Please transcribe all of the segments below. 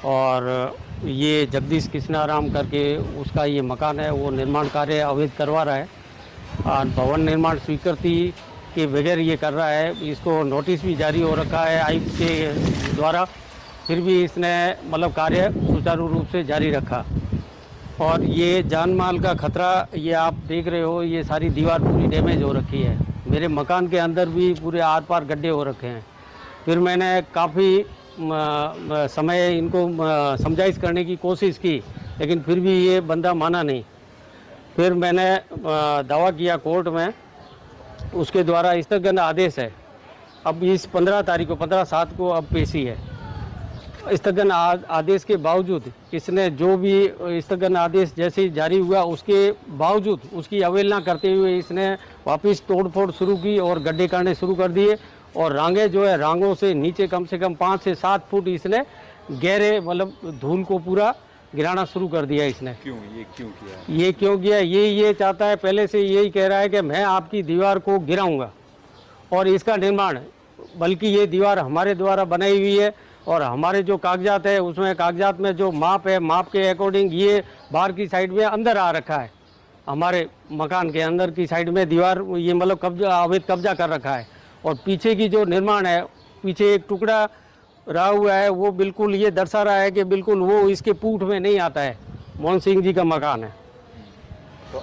और ये जगदीश कृष्णाराम करके उसका ये मकान है, वो निर्माण कार्य अवैध करवा रहा है और भवन निर्माण स्वीकृति के बगैर ये कर रहा है। इसको नोटिस भी जारी हो रखा है आयुक्त के द्वारा, फिर भी इसने मतलब कार्य सुचारू रूप से जारी रखा। और ये जान माल का खतरा, ये आप देख रहे हो, ये सारी दीवार पूरी डैमेज हो रखी है। मेरे मकान के अंदर भी पूरे आर पार गड्ढे हो रखे हैं। फिर मैंने काफ़ी समय इनको समझाइश करने की कोशिश की, लेकिन फिर भी ये बंदा माना नहीं। फिर मैंने दावा किया कोर्ट में, उसके द्वारा स्थगन आदेश है। अब इस 15 तारीख को 15/7 को अब पेशी है। स्थगन आदेश के बावजूद इसने जो भी स्थगन आदेश जैसे ही जारी हुआ उसके बावजूद उसकी अवहेलना करते हुए इसने वापस तोड़फोड़ शुरू की और गड्ढे करने शुरू कर दिए। और रांगे जो है, रांगों से नीचे कम से कम 5 से 7 फुट इसने गहरे मतलब धूल को पूरा गिराना शुरू कर दिया इसने। ये क्यों किया? ये क्यों किया? ये चाहता है, पहले से यही कह रहा है कि मैं आपकी दीवार को गिराऊंगा और इसका निर्माण, बल्कि ये दीवार हमारे द्वारा बनाई हुई है और हमारे जो कागजात है उसमें कागजात में जो माप है, माप के अकॉर्डिंग ये बाहर की साइड में अंदर आ रखा है। हमारे मकान के अंदर की साइड में दीवार ये मतलब अवैध कब्जा कर रखा है। और पीछे की जो निर्माण है, पीछे एक टुकड़ा रहा हुआ है, वो बिल्कुल ये दर्शा रहा है कि बिल्कुल वो इसके पूठ में नहीं आता है। मोहन सिंह जी का मकान है। तो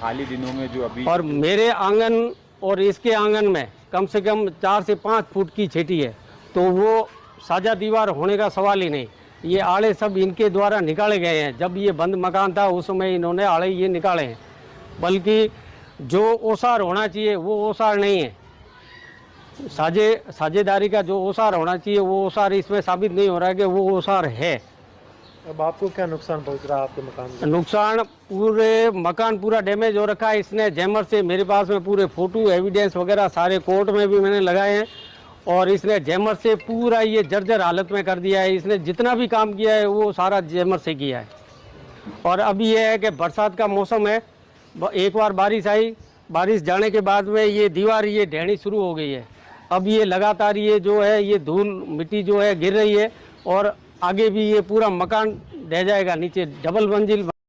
हाल ही दिनों में जो अभी और मेरे आंगन और इसके आंगन में कम से कम 4 से 5 फुट की छेटी है, तो वो साझा दीवार होने का सवाल ही नहीं। ये आड़े सब इनके द्वारा निकाले गए हैं। जब ये बंद मकान था उस समय इन्होंने आड़े ये निकाले हैं, बल्कि जो ओसार होना चाहिए वो ओसार नहीं है। साझेदारी का जो ओसार होना चाहिए वो ओसार इसमें साबित नहीं हो रहा है कि वो ओसार है। अब आपको क्या नुकसान पहुंच रहा है आपके मकान में? नुकसान, पूरे मकान पूरा डैमेज हो रखा है। इसने जैमर से, मेरे पास में पूरे फोटो एविडेंस वगैरह सारे कोर्ट में भी मैंने लगाए हैं, और इसने जैमर से पूरा ये जर्जर हालत में कर दिया है। इसने जितना भी काम किया है वो सारा जैमर से किया है। और अभी ये है कि बरसात का मौसम है, एक बार बारिश आई, बारिश जाने के बाद में ये दीवार ये ढहनी शुरू हो गई है। अब ये लगातार ये जो है ये धूल मिट्टी जो है गिर रही है और आगे भी ये पूरा मकान ढह जाएगा, नीचे डबल मंजिल